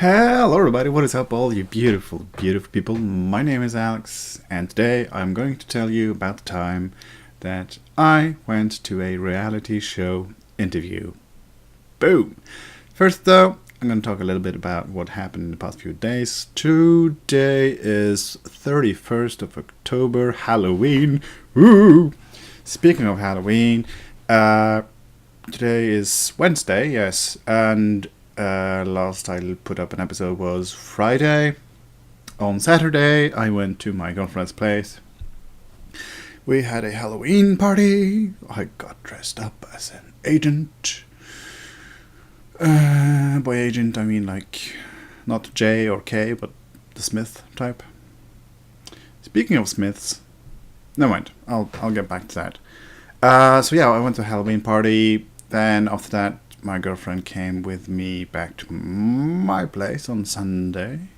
Hello everybody, what is up all you beautiful, beautiful people? My name is Alex, and today I'm going to tell you about the time that I went to a reality show interview. Boom! First though, I'm going to talk a little bit about what happened in the past few days. Today is 31st of October, Halloween. Woo! Speaking of Halloween, today is Wednesday, yes, and last I put up an episode was Friday. On Saturday, I went to my girlfriend's place. We had a Halloween party. I got dressed up as an agent. By agent, I mean like not J or K, but the Smith type. Speaking of Smiths, never mind. I'll get back to that. So yeah, I went to a Halloween party. Then after that, my girlfriend came with me back to my place on Sunday.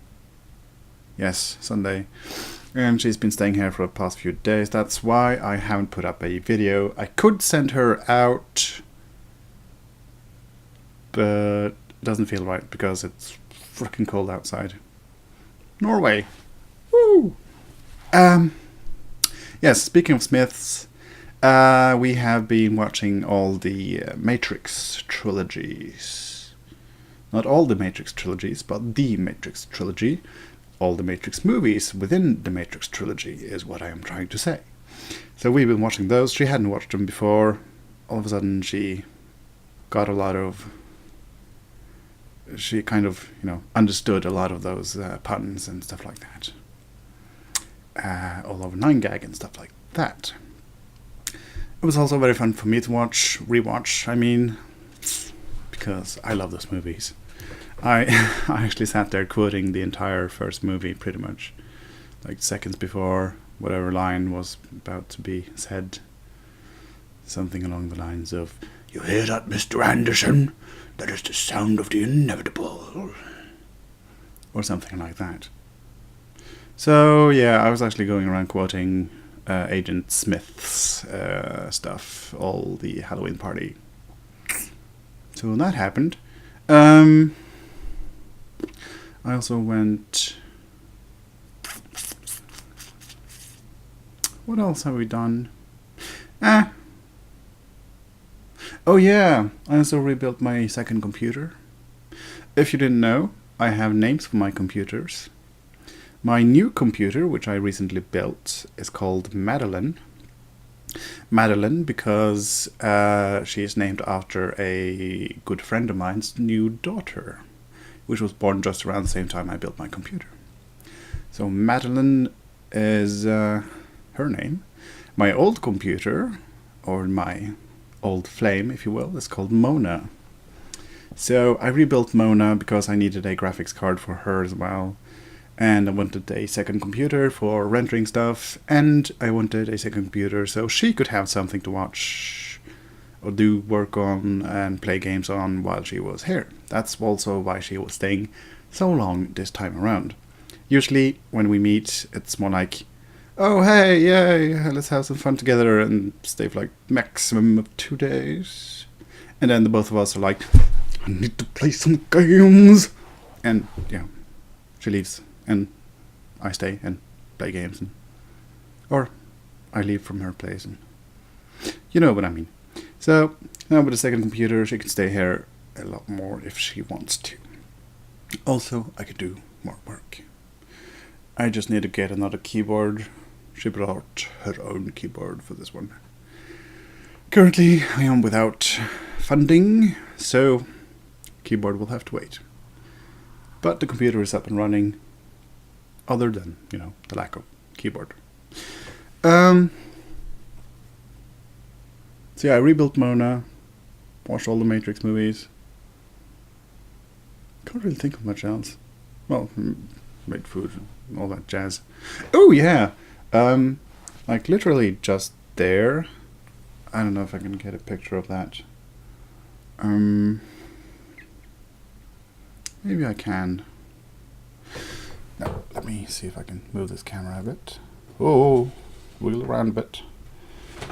Yes, Sunday. And she's been staying here for the past few days. That's why I haven't put up a video. I could send her out, but it doesn't feel right because it's freaking cold outside. Norway. Woo! Yes, speaking of Smiths, we have been watching all the Matrix trilogies. Not all the Matrix trilogies, but the Matrix trilogy. All the Matrix movies within the Matrix trilogy is what I am trying to say. So we've been watching those. She hadn't watched them before. All of a sudden she got a lot of... She kind of, understood a lot of those puns and stuff like that. All over 9gag and stuff like that. It was also very fun for me to rewatch, because I love those movies. I actually sat there quoting the entire first movie pretty much, like seconds before whatever line was about to be said. Something along the lines of, "You hear that, Mr. Anderson? That is the sound of the inevitable." Or something like that. So yeah, I was actually going around quoting Agent Smith's stuff, all the Halloween party. So that happened. I also went... What else have we done? Oh yeah, I also rebuilt my second computer. If you didn't know, I have names for my computers. My new computer, which I recently built, is called Madeline. Madeline because she is named after a good friend of mine's new daughter, which was born just around the same time I built my computer. So Madeline is her name. My old computer, or my old flame, if you will, is called Mona. So I rebuilt Mona because I needed a graphics card for her as well. And I wanted a second computer for rendering stuff, and I wanted a second computer so she could have something to watch or do work on and play games on while she was here. That's also why she was staying so long this time around. Usually when we meet, it's more like, oh hey, yay, let's have some fun together, and stay for like maximum of 2 days. And then the both of us are like, I need to play some games. And yeah, she leaves. And I stay and play games, or I leave from her place, and you know what I mean. So now with a second computer, she can stay here a lot more if she wants to. Also, I could do more work. I just need to get another keyboard. She brought her own keyboard for this one. Currently, I am without funding, so keyboard will have to wait. But the computer is up and running. Other than, the lack of keyboard. So yeah, I rebuilt Mona, watched all the Matrix movies. Can't really think of much else. Well, made food and all that jazz. Oh yeah! Like literally just there. I don't know if I can get a picture of that. Maybe I can. Now, let me see if I can move this camera a bit. Oh, wiggle around a bit.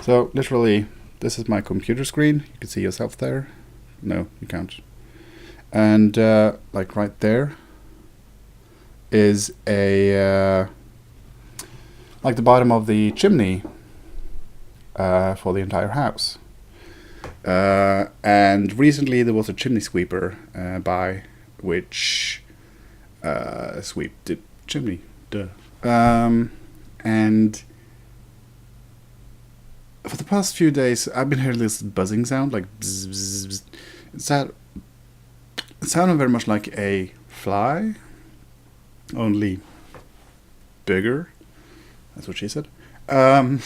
So, literally, this is my computer screen. You can see yourself there. No, you can't. And, like right there, is a like the bottom of the chimney for the entire house. And recently there was a chimney sweeper by which sweep the chimney. Duh. And for the past few days, I've been hearing this buzzing sound, like bzz, bzz, bzz. It sounded very much like a fly, only bigger. That's what she said. And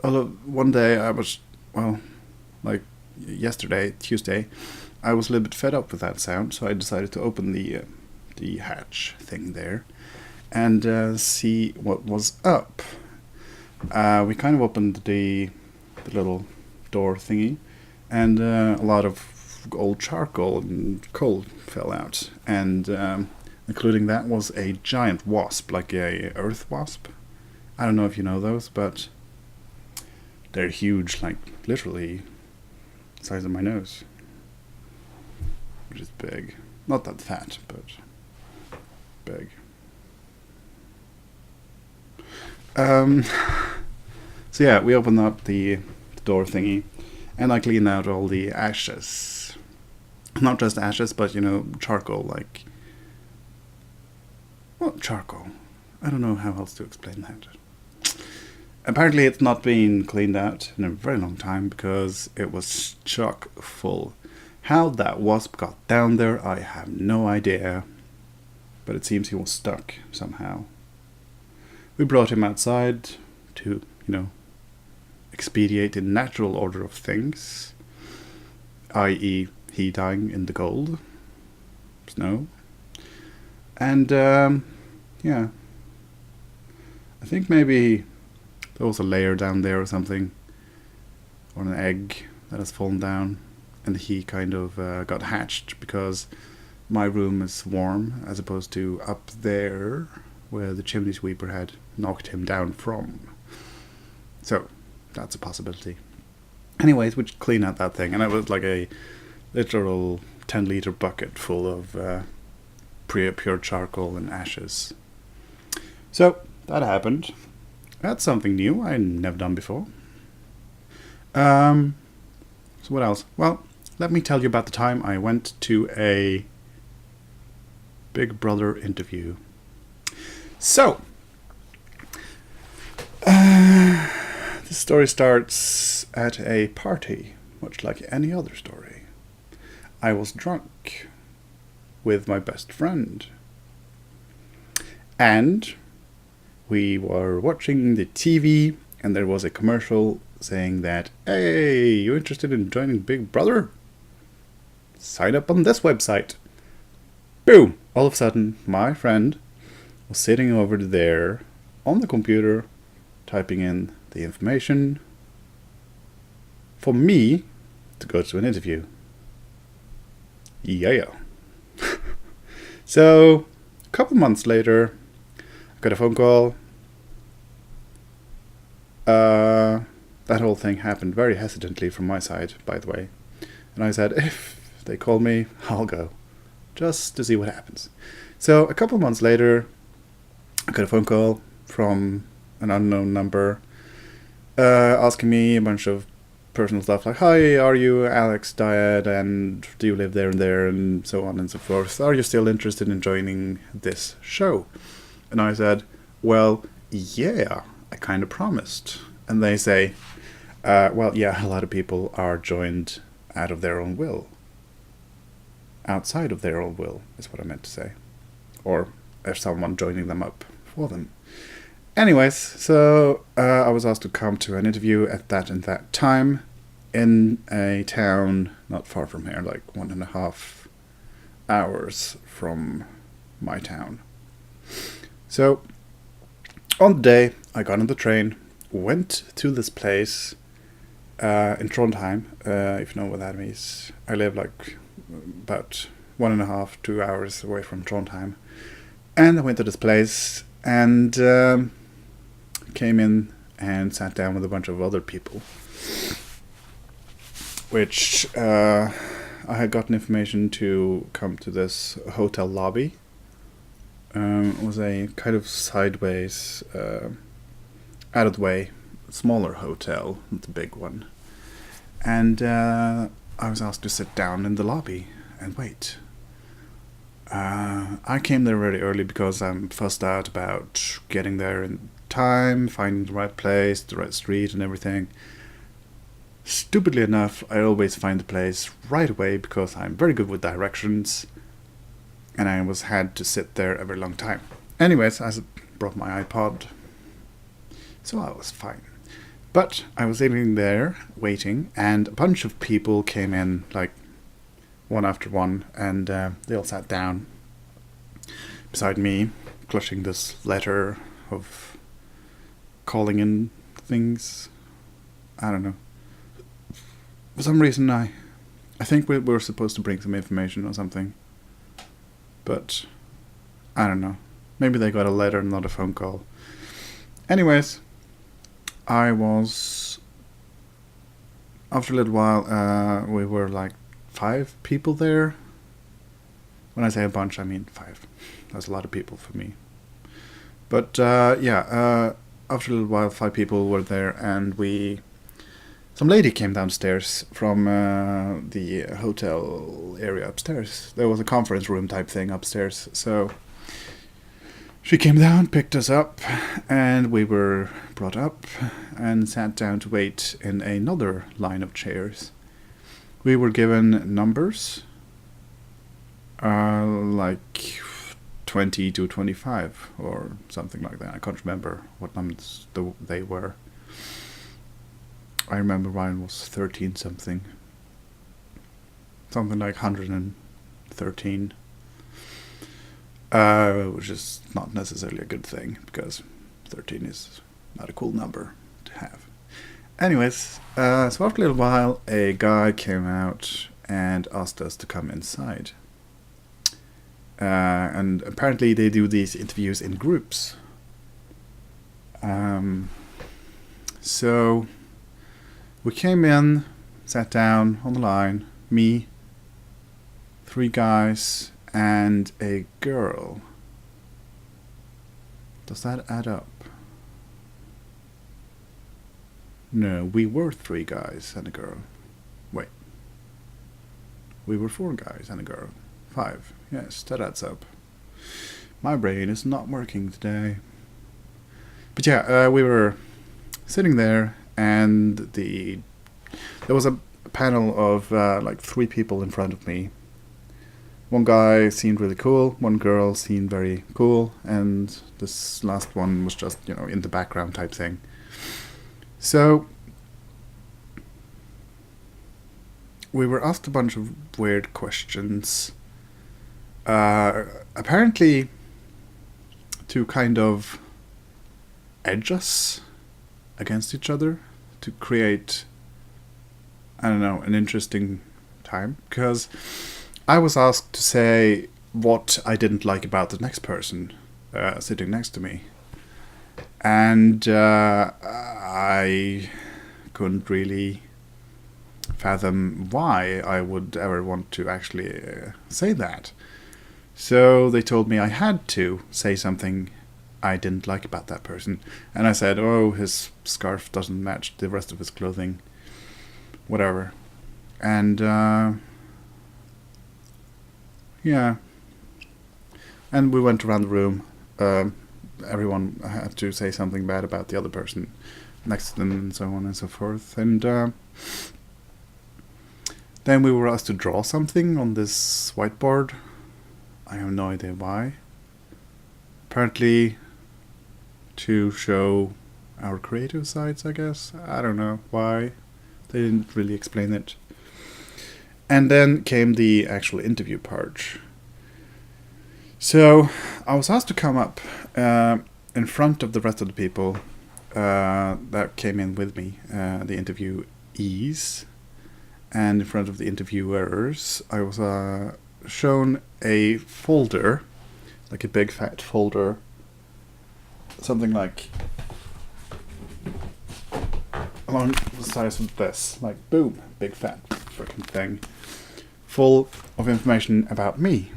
although one day I was, well, like yesterday, Tuesday, I was a little bit fed up with that sound, so I decided to open the hatch thing there and see what was up. We kind of opened the little door thingy, and a lot of old charcoal and coal fell out, and including that was a giant wasp, like a earth wasp. I don't know if you know those, but they're huge, like literally the size of my nose, which is big. Not that fat, but big. So yeah, we opened up the door thingy, and I cleaned out all the ashes. Not just ashes, but charcoal, like... Well, charcoal. I don't know how else to explain that. Apparently it's not been cleaned out in a very long time because it was chock full. How that wasp got down there, I have no idea. But it seems he was stuck somehow. We brought him outside to, expedite the natural order of things, i.e. he dying in the cold, snow. And, yeah. I think maybe there was a layer down there or something, or an egg that has fallen down, and he kind of got hatched because my room is warm as opposed to up there where the chimney sweeper had knocked him down from. So that's a possibility. Anyways, we clean out that thing, and it was like a literal 10-liter bucket full of pure charcoal and ashes. So that happened. That's something new I never done before. So what else? Well, let me tell you about the time I went to a Big Brother interview. So, the story starts at a party, much like any other story. I was drunk with my best friend, and we were watching the TV, and there was a commercial saying that, "Hey, you interested in joining Big Brother? Sign up on this website." Boom! All of a sudden, my friend was sitting over there on the computer, typing in the information for me to go to an interview. Yeah. So, a couple months later, I got a phone call. That whole thing happened very hesitantly from my side, by the way. And I said, if they call me, I'll go, just to see what happens. So, a couple months later, I got a phone call from an unknown number asking me a bunch of personal stuff like, "Hi, are you Alex Dyad, and do you live there and there," and so on and so forth. "Are you still interested in joining this show?" And I said, "Well, yeah, I kind of promised." And they say, "Well, yeah, a lot of people are joined out of their own will." Outside of their own will is what I meant to say. Or there's someone joining them up for them. Anyways, so I was asked to come to an interview at that and that time in a town not far from here, like 1.5 hours from my town. So on the day, I got on the train, went to this place in Trondheim, if you know what that means. I live like about 1.5, 2 hours away from Trondheim. And I went to this place and came in and sat down with a bunch of other people, which I had gotten information to come to this hotel lobby. It was a kind of sideways, out of the way, smaller hotel, not the big one. And I was asked to sit down in the lobby and wait. I came there very early because I'm fussed out about getting there in time, finding the right place, the right street and everything. Stupidly enough, I always find the place right away because I'm very good with directions, and I had to sit there a very long time. Anyways, I brought my iPod, so I was fine. But I was sitting there waiting, and a bunch of people came in, like one after one, and they all sat down beside me, clutching this letter of calling in things. I don't know. For some reason, I think we were supposed to bring some information or something. But I don't know. Maybe they got a letter and not a phone call. Anyways, after a little while, we were like 5 people there. When I say a bunch, I mean 5. That's a lot of people for me. But after a little while, 5 people were there, and some lady came downstairs from the hotel area upstairs. There was a conference room type thing upstairs, so she came down, picked us up, and we were brought up and sat down to wait in another line of chairs. We were given numbers, like 20 to 25 or something like that. I can't remember what numbers they were. I remember mine was 13 something. Something like 113. Which is not necessarily a good thing, because 13 is not a cool number to have. Anyways, so after a little while, a guy came out and asked us to come inside. And apparently they do these interviews in groups. So we came in, sat down on the line, me, 3 guys, and a girl. Does that add up? No, we were 3 guys and a girl. Wait. We were 4 guys and a girl. 5. Yes, that adds up. My brain is not working today. But yeah, we were sitting there, and there was a panel of like 3 people in front of me. One guy seemed really cool, one girl seemed very cool, and this last one was just, in the background type thing. So we were asked a bunch of weird questions. Apparently to kind of edge us against each other, to create, I don't know, an interesting time, because I was asked to say what I didn't like about the next person sitting next to me, and I couldn't really fathom why I would ever want to actually say that. So they told me I had to say something I didn't like about that person. And I said, oh, his scarf doesn't match the rest of his clothing. Whatever. And, yeah. And we went around the room. Everyone had to say something bad about the other person next to them, and so on and so forth. And then we were asked to draw something on this whiteboard. I have no idea why. Apparently to show our creative sides, I guess. I don't know why. They didn't really explain it. And then came the actual interview part. So I was asked to come up in front of the rest of the people that came in with me, the interviewees, and in front of the interviewers. I was shown a folder, like a big fat folder, something like along the size of this, like boom, big fat freaking thing, full of information about me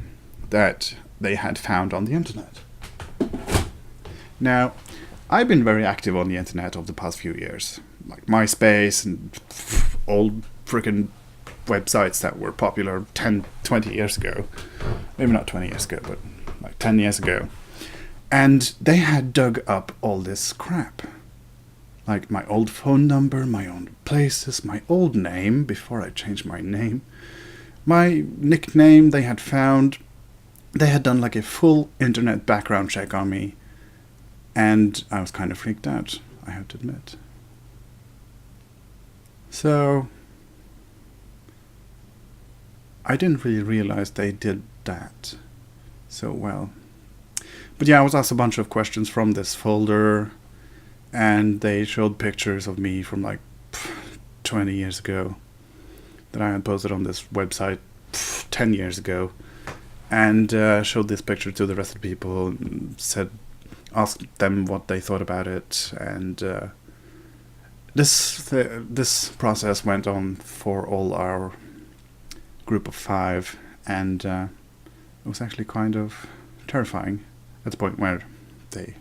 that they had found on the internet. Now, I've been very active on the internet over the past few years, like MySpace and old frickin' websites that were popular 10, 20 years ago. Maybe not 20 years ago, but like 10 years ago. And they had dug up all this crap. Like my old phone number, my own places, my old name before I changed my name. My nickname they had found. They had done like a full internet background check on me. And I was kind of freaked out, I have to admit. So I didn't really realize they did that so well. But yeah, I was asked a bunch of questions from this folder, and they showed pictures of me from like 20 years ago that I had posted on this website 10 years ago, and showed this picture to the rest of the people and asked them what they thought about it, and this process went on for all our group of 5, and it was actually kind of terrifying at the point where they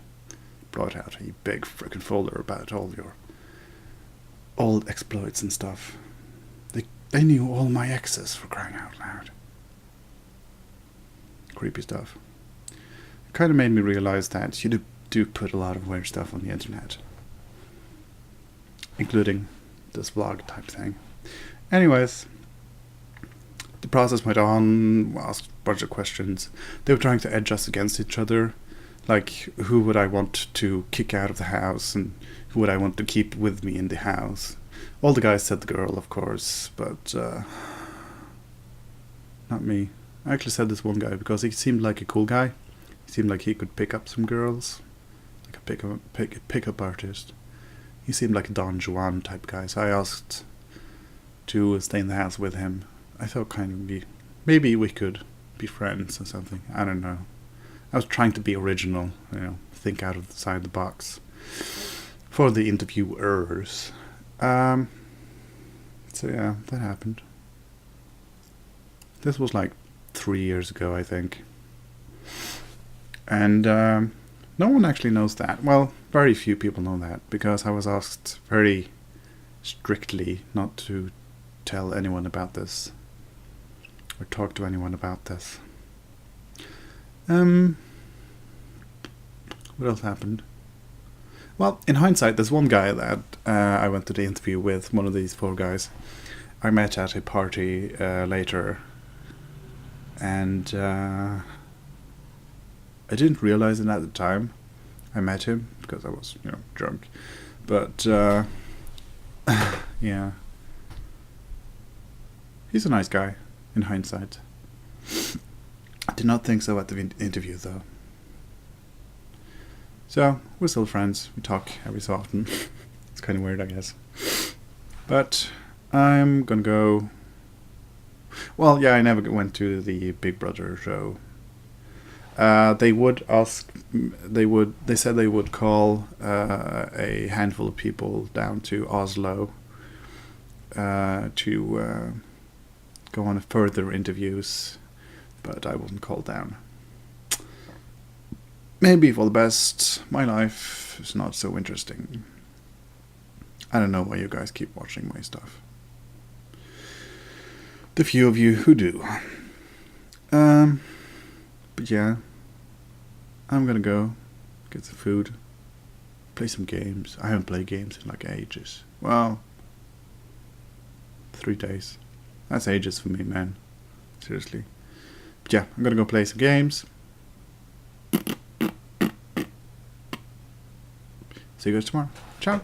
brought out a big frickin' folder about all your old exploits and stuff. They knew all my exes, for crying out loud. Creepy stuff. It kind of made me realize that you do put a lot of weird stuff on the internet, including this vlog type thing. Anyways, the process went on, asked a bunch of questions. They were trying to edge us against each other, like who would I want to kick out of the house and who would I want to keep with me in the house. All the guys said the girl, of course, but not me. I actually said this one guy because he seemed like a cool guy. He seemed like he could pick up some girls, like a pickup artist. He seemed like a Don Juan type guy, so I asked to stay in the house with him. I thought maybe we could be friends or something. I don't know. I was trying to be original, think outside the box for the interviewers. So yeah, that happened. This was like 3 years ago, I think. And no one actually knows that. Well, very few people know that, because I was asked very strictly not to tell anyone about this or talk to anyone about this. What else happened? Well, in hindsight, there's one guy that I went to the interview with, one of these 4 guys. I met at a party later, and I didn't realize it at the time. I met him because I was, drunk. But yeah, he's a nice guy in hindsight. I did not think so at the interview, though. So, we're still friends. We talk every so often. It's kind of weird, I guess. But I'm gonna go... Well, yeah, I never went to the Big Brother show. They said they would call a handful of people down to Oslo to go on further interviews, but I wasn't called down. Maybe for the best. My life is not so interesting. I don't know why you guys keep watching my stuff. The few of you who do. But yeah, I'm gonna go get some food, play some games. I haven't played games in like ages. Well, 3 days. That's ages for me, man. Seriously. But yeah, I'm gonna go play some games. See you guys tomorrow. Ciao.